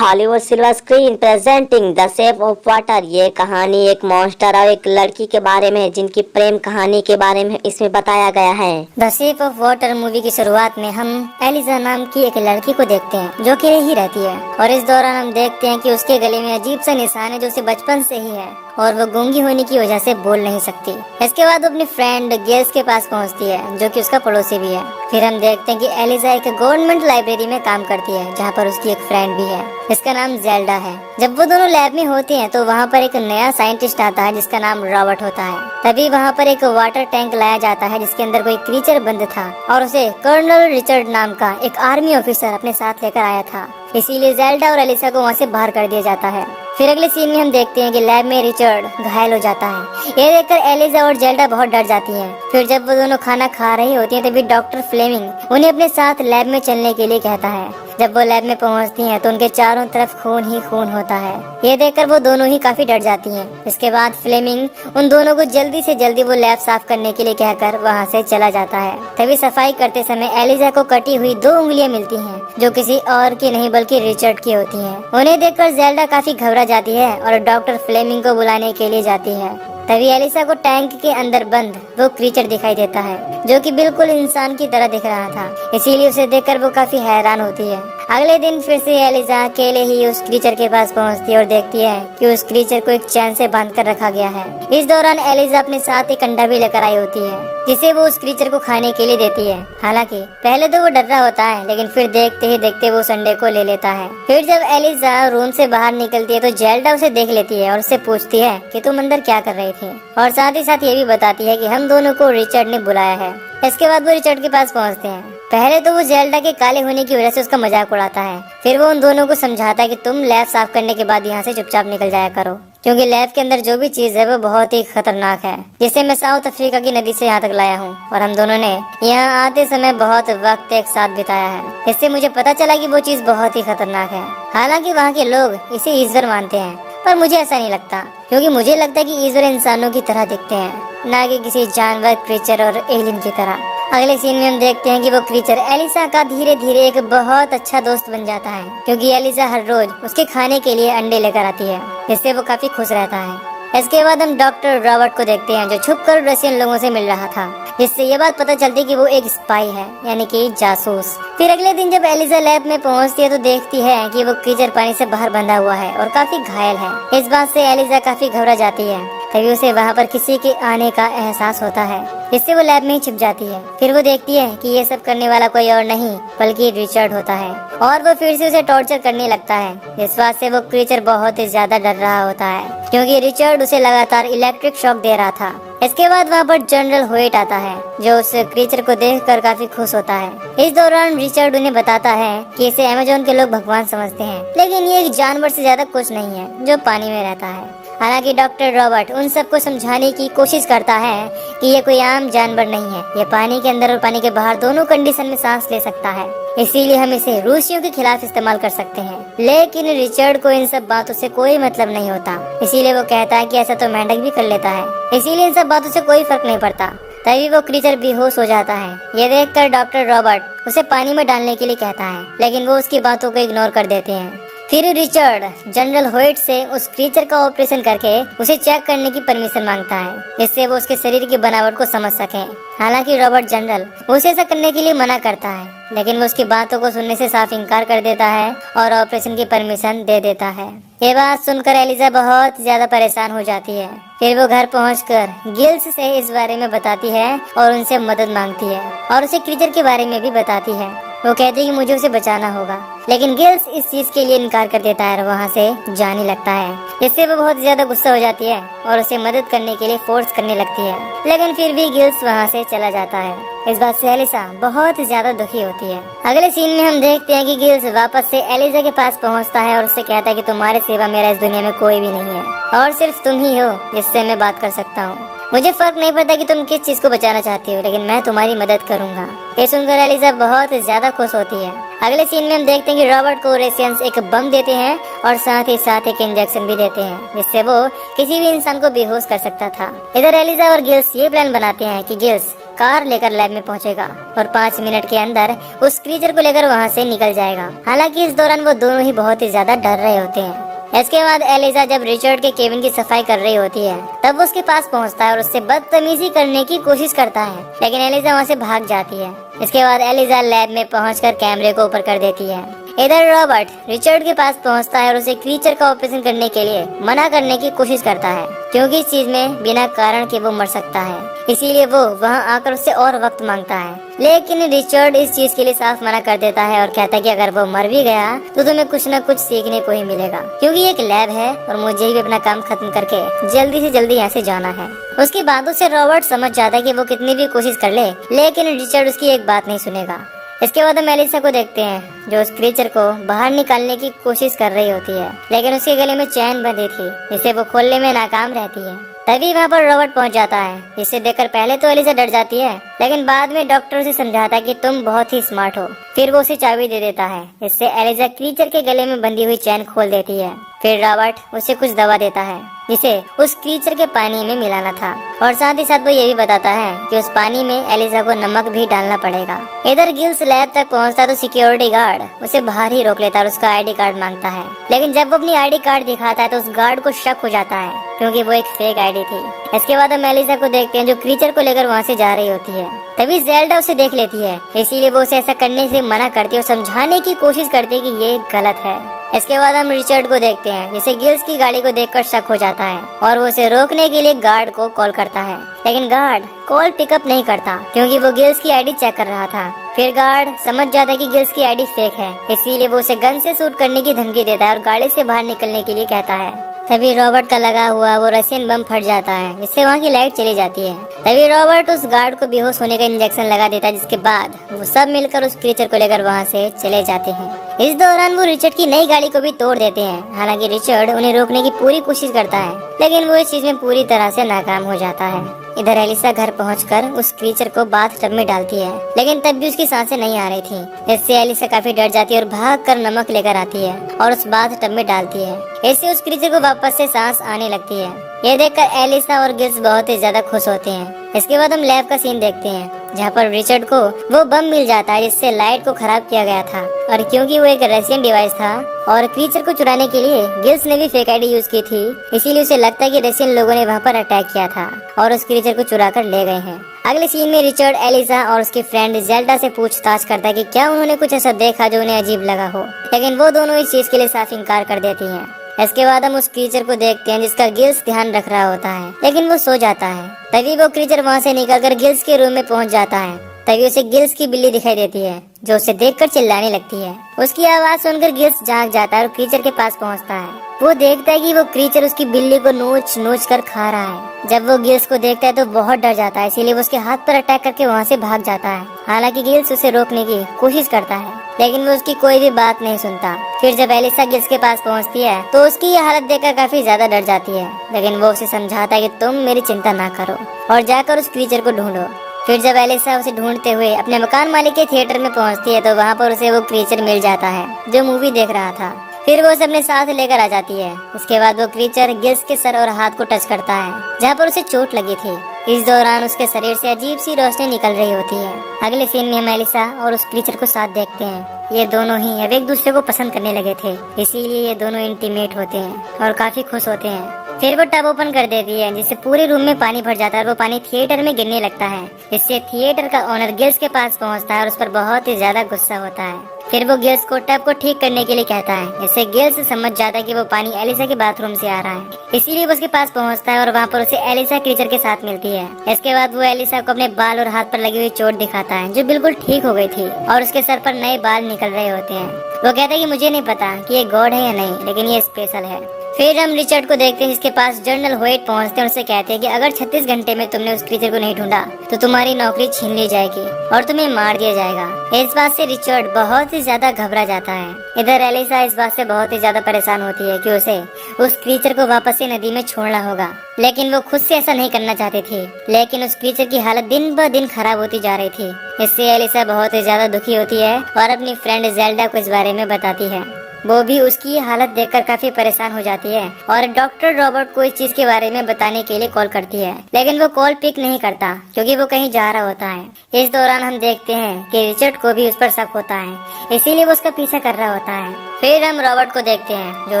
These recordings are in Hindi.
Hollywood silver screen presenting the shape of water. ये कहानी एक मॉन्स्टर और एक लड़की के बारे में है जिनकी प्रेम कहानी के बारे में इसमें बताया गया है। The shape of water movie की शुरुआत में हम एलिजा नाम की एक लड़की को देखते हैं जो अकेले ही रहती है और इस दौरान हम देखते हैं कि उसके गले में अजीब सा निशान है जो उसे बचपन से ही है और वो गूंगी होने की वजह से बोल नहीं सकती। इसके बाद वो अपनी फ्रेंड गेल्स के पास पहुंचती है जो कि उसका पड़ोसी भी है। फिर हम देखते हैं कि एलिजा एक गवर्नमेंट लाइब्रेरी में काम करती है जहाँ पर उसकी एक फ्रेंड भी है जिसका नाम जेल्डा है। जब वो दोनों लैब में होती हैं तो वहाँ पर एक नया साइंटिस्ट आता है जिसका नाम रॉबर्ट होता है। तभी वहाँ पर एक वाटर टैंक लाया जाता है जिसके अंदर कोई क्रीचर बंद था और उसे कर्नल रिचर्ड नाम का एक आर्मी ऑफिसर अपने साथ लेकर आया था। इसीलिए जेल्डा और एलिसा को वहाँ से बाहर कर दिया जाता है। फिर अगले सीन में हम देखते हैं कि लैब में रिचर्ड घायल हो जाता है। ये देखकर एलिजा और जेल्डा बहुत डर जाती हैं। फिर जब वो दोनों खाना खा रही होती हैं तभी डॉक्टर फ्लेमिंग उन्हें अपने साथ लैब में चलने के लिए कहता है। जब वो लैब में पहुंचती हैं तो उनके चारों तरफ खून ही खून होता है। ये देखकर वो दोनों ही काफी डर जाती हैं। इसके बाद फ्लेमिंग उन दोनों को जल्दी से जल्दी वो लैब साफ करने के लिए कहकर वहाँ से चला जाता है। तभी सफाई करते समय एलिजा को कटी हुई 2 उंगलियां मिलती हैं जो किसी और की नहीं बल्कि रिचर्ड की होती हैं। उन्हें देखकर जेल्डा काफी घबरा जाती है और डॉक्टर फ्लेमिंग को बुलाने के लिए जाती है। तभी एलिसा को टैंक के अंदर बंद वो क्रीचर दिखाई देता है जो कि बिल्कुल इंसान की तरह दिख रहा था। इसीलिए उसे देखकर वो काफी हैरान होती है। अगले दिन फिर से एलिसा अकेले ही उस क्रीचर के पास पहुंचती है और देखती है कि उस क्रीचर को एक चैन से बांध कर रखा गया है। इस दौरान एलिसा अपने साथ एक अंडा भी लेकर आई होती है जिसे वो उस क्रीचर को खाने के लिए देती है। हालांकि पहले तो वो डर रहा होता है लेकिन फिर देखते ही देखते वो उस अंडे को ले लेता है। फिर जब एलिसा रूम से बाहर निकलती है तो जेल्डा उसे देख लेती है और उससे पूछती है कि तुम अंदर क्या कर रही थी, और साथ ही साथ ये भी बताती है कि हम दोनों को रिचर्ड ने बुलाया है। इसके बाद वो रिचर्ड के पास पहुंचते हैं। पहले तो वो जेल्डा के काले होने की वजह से उसका मजाक उड़ाता है। फिर वो उन दोनों को समझाता है कि तुम लैब साफ करने के बाद यहाँ से चुपचाप निकल जाया करो क्योंकि लैब के अंदर जो भी चीज है वो बहुत ही खतरनाक है, जिसे मैं साउथ अफ्रीका की नदी से यहाँ तक लाया हूँ और हम दोनों ने यहाँ आते समय बहुत वक्त एक साथ बिताया है। इससे मुझे पता चला कि वो चीज बहुत ही खतरनाक है। हालांकि वहाँ के लोग इसे ईश्वर मानते हैं पर मुझे ऐसा नहीं लगता क्योंकि मुझे लगता है कि ईश्वर इंसानों की तरह दिखते हैं, ना कि किसी जानवर, क्रीचर और एलियन की तरह। अगले सीन में हम देखते हैं कि वो क्रीचर एलिसा का धीरे धीरे एक बहुत अच्छा दोस्त बन जाता है क्योंकि एलिसा हर रोज उसके खाने के लिए अंडे लेकर आती है जिससे वो काफी खुश रहता है। इसके बाद हम डॉक्टर रॉबर्ट को देखते हैं जो छुपकर रशियन लोगों से मिल रहा था, जिससे ये बात पता चलती कि वो एक स्पाई है यानी कि जासूस। फिर अगले दिन जब एलिजा लैब में पहुंचती है तो देखती है कि वो क्रीचर पानी से बाहर बंधा हुआ है और काफी घायल है। इस बात से एलिजा काफी घबरा जाती है। तभी उसे वहाँ पर किसी के आने का एहसास होता है जिससे वो लैब में ही छिप जाती है। फिर वो देखती है कि ये सब करने वाला कोई और नहीं बल्कि रिचर्ड होता है और वो फिर से उसे टॉर्चर करने लगता है। इस बात से वो क्रीचर बहुत ही ज्यादा डर रहा होता है क्योंकि रिचर्ड उसे लगातार इलेक्ट्रिक शॉक दे रहा था। इसके बाद वहाँ पर जनरल होइट आता है जो उस क्रीचर को देखकर काफी खुश होता है। इस दौरान रिचर्ड उन्हें बताता है कि इसे अमेज़न के लोग भगवान समझते हैं लेकिन ये एक जानवर से ज्यादा कुछ नहीं है जो पानी में रहता है। हालांकि डॉक्टर रॉबर्ट उन सबको समझाने की कोशिश करता है कि ये कोई आम जानवर नहीं है, ये पानी के अंदर और पानी के बाहर दोनों कंडीशन में सांस ले सकता है, इसीलिए हम इसे रूसियों के खिलाफ इस्तेमाल कर सकते हैं। लेकिन रिचर्ड को इन सब बातों से कोई मतलब नहीं होता, इसीलिए वो कहता है कि ऐसा तो मेंढक भी कर लेता है, इसीलिए इन सब बातों से कोई फर्क नहीं पड़ता। तभी वो क्रीचर बेहोश हो जाता है। ये देखकर डॉक्टर रॉबर्ट उसे पानी में डालने के लिए कहता है लेकिन वो उसकी बातों को इग्नोर कर देते हैं। फिर रिचर्ड जनरल होइट से उस क्रीचर का ऑपरेशन करके उसे चेक करने की परमिशन मांगता है जिससे वो उसके शरीर की बनावट को समझ सके। हालांकि रॉबर्ट जनरल उसे ऐसा करने के लिए मना करता है लेकिन वो उसकी बातों को सुनने से साफ इनकार कर देता है और ऑपरेशन की परमिशन दे देता है। ये बात सुनकर एलिजा बहुत ज्यादा परेशान हो जाती है। फिर वो घर पहुंचकर गिल्स से इस बारे में बताती है और उनसे मदद मांगती है और उसे क्रीचर के बारे में भी बताती है। वो कहती है कि मुझे उसे बचाना होगा लेकिन गिल्स इस चीज के लिए इनकार कर देता है और वहाँ से जाने लगता है, जिससे वो बहुत ज्यादा गुस्सा हो जाती है और उसे मदद करने के लिए फोर्स करने लगती है लेकिन फिर भी गिल्स वहाँ से चला जाता है। इस बात से एलिसा बहुत ज्यादा दुखी होती है। अगले सीन में हम देखते हैं कि गिल्स वापस से एलिजा के पास पहुँचता है और उससे कहता है कि तुम्हारे सिवा मेरा इस दुनिया में कोई भी नहीं है और सिर्फ तुम ही हो जिससे मैं बात कर सकता हूँ। मुझे फर्क नहीं पड़ता कि तुम किस चीज को बचाना चाहती हो लेकिन मैं तुम्हारी मदद करूंगा। ये सुनकर एलिजा बहुत ज्यादा खुश होती है। अगले सीन में हम देखते हैं कि रॉबर्ट को रेसियंस एक बम देते हैं और साथ ही साथ एक इंजेक्शन भी देते हैं जिससे वो किसी भी इंसान को बेहोश कर सकता था। इधर एलिजा और गिल्स ये प्लान बनाते हैं कि गिल्स कार लेकर लैब में पहुंचेगा और 5 मिनट के अंदर उस क्रीचर को लेकर वहां से निकल जाएगा। हालांकि इस दौरान वो दोनों ही बहुत ही ज्यादा डर रहे होते हैं। इसके बाद एलिजा जब रिचर्ड के केबिन की सफाई कर रही होती है तब वो उसके पास पहुंचता है और उससे बदतमीजी करने की कोशिश करता है, लेकिन एलिजा वहां से भाग जाती है। इसके बाद एलिजा लैब में पहुंचकर कैमरे को ऊपर कर देती है। इधर रॉबर्ट रिचर्ड के पास पहुंचता है और उसे क्रीचर का ऑपरेशन करने के लिए मना करने की कोशिश करता है, क्योंकि इस चीज में बिना कारण के वो मर सकता है। इसीलिए वो वहां आकर उससे और वक्त मांगता है, लेकिन रिचर्ड इस चीज के लिए साफ मना कर देता है और कहता है कि अगर वो मर भी गया तो तुम्हें कुछ न कुछ सीखने को ही मिलेगा, क्योंकि एक लैब है और मुझे भी अपना काम खत्म करके जल्दी से जल्दी यहाँ से जाना है। उसकी बातों से रॉबर्ट समझ जाता है कि वो कितनी भी कोशिश कर ले, लेकिन रिचर्ड उसकी एक बात नहीं सुनेगा। इसके बाद हम एलिसा को देखते हैं जो उस क्रीचर को बाहर निकालने की कोशिश कर रही होती है, लेकिन उसके गले में चैन बंधी थी जिसे वो खोलने में नाकाम रहती है। तभी वहाँ पर रॉबर्ट पहुँच जाता है, जिसे देखकर पहले तो एलिसा डर जाती है, लेकिन बाद में डॉक्टर उसे समझाता है कि तुम बहुत ही स्मार्ट हो। फिर वो उसे चाबी दे देता है। इससे एलिसा क्रीचर के गले में बंधी हुई चैन खोल देती है। फिर रॉबर्ट उसे कुछ दवा देता है जिसे उस क्रीचर के पानी में मिलाना था, और साथ ही साथ वो ये भी बताता है कि उस पानी में एलिसा को नमक भी डालना पड़ेगा। इधर गिल्स लैब तक पहुंचता तो सिक्योरिटी गार्ड उसे बाहर ही रोक लेता है और उसका आईडी कार्ड मांगता है, लेकिन जब वो अपनी आईडी कार्ड दिखाता है तो उस गार्ड को शक हो जाता है, क्योंकि वो एक फेक आईडी थी। इसके बाद हम एलिसा को देखते हैं जो क्रीचर को लेकर वहाँ से जा रही होती है। तभी ज़ेल्डा उसे देख लेती है, इसीलिए वो उसे ऐसा करने से मना करती है और समझाने की कोशिश करती है कि ये गलत है। इसके बाद हम रिचर्ड को देखते हैं जिसे गिल्स की गाड़ी को देखकर शक हो जाता है और वो उसे रोकने के लिए गार्ड को कॉल करता है, लेकिन गार्ड कॉल पिकअप नहीं करता क्योंकि वो गिल्स की आईडी चेक कर रहा था। फिर गार्ड समझ जाता है कि गिल्स की आईडी फेक है, इसीलिए वो उसे गन से शूट करने की धमकी देता है और गाड़ी से बाहर निकलने के लिए कहता है। तभी रॉबर्ट का लगा हुआ वो रशियन बम फट जाता है, जिससे वहाँ की लाइट चली जाती है। तभी रॉबर्ट उस गार्ड को बेहोश होने का इंजेक्शन लगा देता है, जिसके बाद वो सब मिलकर उस क्रीचर को लेकर वहाँ से चले जाते हैं। इस दौरान वो रिचर्ड की नई गाड़ी को भी तोड़ देते हैं। हालांकि रिचर्ड उन्हें रोकने की पूरी कोशिश करता है, लेकिन वो इस चीज में पूरी तरह से नाकाम हो जाता है। इधर एलिसा घर पहुंचकर उस क्रीचर को बाथ टब में डालती है, लेकिन तब भी उसकी सांसें नहीं आ रही थी। इससे एलिसा काफी डर जाती है और भागकर नमक लेकर आती है और उस बाथ टब में डालती है। इससे उस क्रीचर को वापस से सांस आने लगती है। ये देखकर एलिसा और गिल्स बहुत ही ज्यादा खुश होते हैं। इसके बाद हम लैब का सीन देखते हैं जहाँ पर रिचर्ड को वो बम मिल जाता है जिससे लाइट को खराब किया गया था, और क्योंकि वो एक रशियन डिवाइस था और क्रीचर को चुराने के लिए गिल्स ने भी फेक आईडी यूज की थी, इसीलिए उसे लगता है कि रशियन लोगों ने वहाँ पर अटैक किया था और उस क्रीचर को चुरा कर ले गए हैं। अगले सीन में रिचर्ड एलिसा और उसकी फ्रेंड ज़ेल्डा से पूछताछ करता है कि क्या उन्होंने कुछ ऐसा देखा जो उन्हें अजीब लगा हो, लेकिन वो दोनों इस चीज के लिए साफ इनकार कर देती हैं। इसके बाद हम उस क्रीचर को देखते हैं जिसका गिल्स ध्यान रख रहा होता है, लेकिन वो सो जाता है। तभी वो क्रीचर वहाँ से निकलकर गिल्स के रूम में पहुँच जाता है। तभी उसे गिल्स की बिल्ली दिखाई देती है जो उसे देखकर चिल्लाने लगती है। उसकी आवाज सुनकर गिल्स जाग जाता है और क्रीचर के पास पहुँचता है। वो देखता है कि वो क्रीचर उसकी बिल्ली को नोच नोच कर खा रहा है। जब वो गिल्स को देखता है तो बहुत डर जाता है, इसीलिए वो उसके हाथ पर अटैक करके वहाँ से भाग जाता है। हालांकि गिल्स उसे रोकने की कोशिश करता है, लेकिन वो उसकी कोई भी बात नहीं सुनता। फिर जब एलिसा गिल्स के पास पहुँचती है तो उसकी ये हालत देखकर काफी ज्यादा डर जाती है, लेकिन वो उसे समझाता है कि तुम मेरी चिंता ना करो और जाकर उस क्रीचर को ढूंढो। फिर जब एलिसा उसे ढूंढते हुए अपने मकान मालिक के थिएटर में पहुंचती है तो वहाँ पर उसे वो क्रीचर मिल जाता है जो मूवी देख रहा था। फिर वो उसे अपने साथ लेकर आ जाती है। उसके बाद वो क्रीचर गिल्स के सर और हाथ को टच करता है जहाँ पर उसे चोट लगी थी। इस दौरान उसके शरीर से अजीब सी रोशनी निकल रही होती है। अगले सीन में हम एलिसा और उस क्रीचर को साथ देखते हैं। ये दोनों ही अब एक दूसरे को पसंद करने लगे थे, इसीलिए ये दोनों इंटीमेट होते हैं और काफी खुश होते हैं। फिर वो टब ओपन कर देती है जिससे पूरे रूम में पानी भर जाता है और वो पानी थिएटर में गिरने लगता है। इससे थिएटर का ओनर गिल्स के पास पहुंचता है और उस पर बहुत ही ज्यादा गुस्सा होता है। फिर वो गिल्स को टब को ठीक करने के लिए कहता है। इससे गिल्स समझ जाता है कि वो पानी एलिसा के बाथरूम से आ रहा है, इसीलिए वो उसके पास पहुंचता है और वहाँ पर उसे एलिसा क्रीचर के साथ मिलती है। इसके बाद वो एलिसा को अपने बाल और हाथ पर लगी हुई चोट दिखाता है जो बिल्कुल ठीक हो गई थी और उसके सर पर नए बाल निकल रहे होते हैं। वो कहता है कि मुझे नहीं पता कि ये गॉड है या नहीं, लेकिन ये स्पेशल है। फिर हम रिचर्ड को देखते हैं जिसके पास जनरल होइट पहुंचते हैं और उसे कहते हैं कि अगर 36 घंटे में तुमने उस क्रीचर को नहीं ढूंढा तो तुम्हारी नौकरी छीन ली जाएगी और तुम्हें मार दिया जाएगा। इस बात से रिचर्ड बहुत ही ज्यादा घबरा जाता है। इधर एलिसा इस बात से बहुत ही ज्यादा परेशान होती है कि उसे उस क्रीचर को वापस से नदी में छोड़ना होगा, लेकिन वो खुद से ऐसा नहीं करना चाहती थी। लेकिन उस क्रीचर की हालत दिन ब दिन खराब होती जा रही थी। इससे एलिसा बहुत ही ज्यादा दुखी होती है और अपनी फ्रेंड ज़ेल्डा को इस बारे में बताती है। वो भी उसकी हालत देखकर काफी परेशान हो जाती है और डॉक्टर रॉबर्ट को इस चीज के बारे में बताने के लिए कॉल करती है, लेकिन वो कॉल पिक नहीं करता क्योंकि वो कहीं जा रहा होता है। इस दौरान हम देखते हैं कि रिचर्ड को भी उस पर शक होता है, इसीलिए वो उसका पीछा कर रहा होता है। फिर हम रॉबर्ट को देखते हैं जो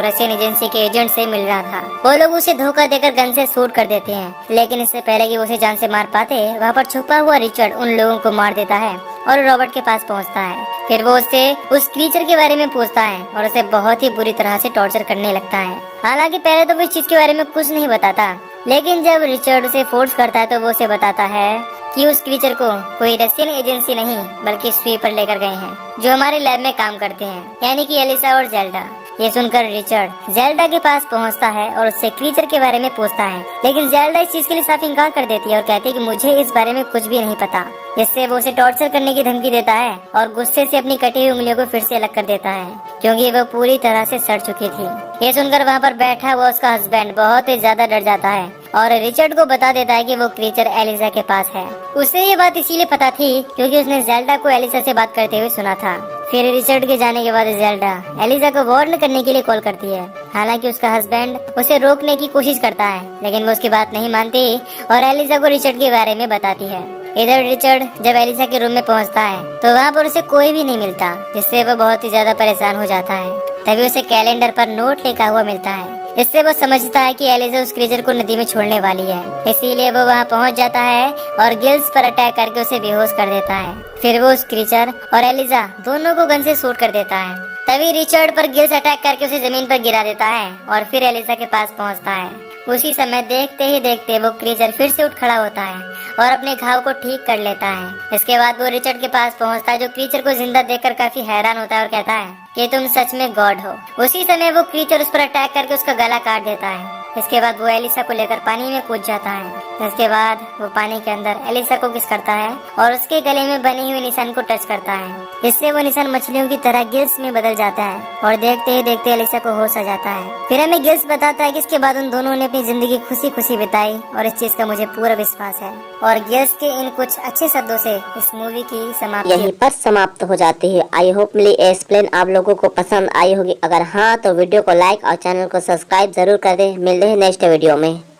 रशियन एजेंसी के एजेंट से मिल रहा था। वो लोग उसे धोखा देकर गन से शूट कर देते हैं, लेकिन इससे पहले कि वो उसे जान से मार पाते, वहाँ पर छुपा हुआ रिचर्ड उन लोगों को मार देता है और रॉबर्ट के पास पहुँचता है। फिर वो उससे उस क्रीचर के बारे में पूछता है और उसे बहुत ही बुरी तरह से टॉर्चर करने लगता है। हालांकि पहले तो वो इस चीज के बारे में कुछ नहीं बताता, लेकिन जब रिचर्ड उसे फोर्स करता है तो वो उसे बताता है कि उस क्रीचर को कोई रशियन एजेंसी नहीं बल्कि स्वीपर लेकर गए हैं जो हमारे लैब में काम करते हैं, यानी कि एलिसा और जेल्डा। ये सुनकर रिचर्ड जेल्डा के पास पहुंचता है और उससे क्रीचर के बारे में पूछता है, लेकिन जेल्डा इस चीज के लिए साफ इनकार कर देती है और कहती है कि मुझे इस बारे में कुछ भी नहीं पता। इससे वो उसे टॉर्चर करने की धमकी देता है और गुस्से से अपनी कटी हुई उंगलियों को फिर से अलग कर देता है क्योंकि वो पूरी तरह से सड़ चुकी थी। ये सुनकर वहाँ पर बैठा हुआ उसका हस्बैंड बहुत ही ज्यादा डर जाता है और रिचर्ड को बता देता है कि वो क्रीचर एलिसा के पास है। उसे ये बात इसीलिए पता थी क्योंकि उसने जेल्डा को एलिसा से बात करते हुए सुना था। फिर रिचर्ड के जाने के बाद जेल्डा एलिसा को वार्न करने के लिए कॉल करती है। हालांकि उसका हस्बैंड उसे रोकने की कोशिश करता है, लेकिन वो उसकी बात नहीं मानती और एलिसा को रिचर्ड के बारे में बताती है। इधर रिचर्ड जब एलिसा के रूम में पहुंचता है तो वहाँ पर उसे कोई भी नहीं मिलता, जिससे वो बहुत ही ज्यादा परेशान हो जाता है। तभी उसे कैलेंडर पर नोट लिखा हुआ मिलता है। इससे वो समझता है कि एलिसा उस क्रीचर को नदी में छोड़ने वाली है, इसीलिए वो वहाँ पहुँच जाता है और गिल्स पर अटैक करके उसे बेहोश कर देता है। फिर वो उस क्रीचर और एलिसा दोनों को गन से शूट कर देता है। तभी रिचर्ड पर गिल्स अटैक करके उसे जमीन पर गिरा देता है और फिर एलिसा के पास पहुँचता है। उसी समय देखते ही देखते वो क्रीचर फिर से उठ खड़ा होता है और अपने घाव को ठीक कर लेता है। इसके बाद वो रिचर्ड के पास पहुंचता है जो क्रीचर को जिंदा देखकर काफी हैरान होता है और कहता है कि तुम सच में गॉड हो। उसी समय वो क्रीचर उस पर अटैक करके उसका गला काट देता है। इसके बाद वो एलिसा को लेकर पानी में कूद जाता है। इसके बाद वो पानी के अंदर एलिसा को किस करता है और उसके गले में बनी हुई निशान को टच करता है। इससे वो निशान मछलियों की तरह गिल्स में बदल जाता है और देखते ही देखते एलिसा को होश आ जाता है। फिर हमें गिल्स बताता है कि इसके बाद उन दोनों ने अपनी जिंदगी खुशी खुशी बिताई और इस चीज का मुझे पूरा विश्वास है। और गिल्स के इन कुछ अच्छे शब्दों से इस मूवी की समाप्ति यहीं पर समाप्त हो जाती है। आई होप मेरी एक्सप्लेन आप लोगों को पसंद आई होगी। अगर हाँ तो वीडियो को लाइक और चैनल को सब्सक्राइब जरूर कर दें। मिलते हैं नेक्स्ट वीडियो में।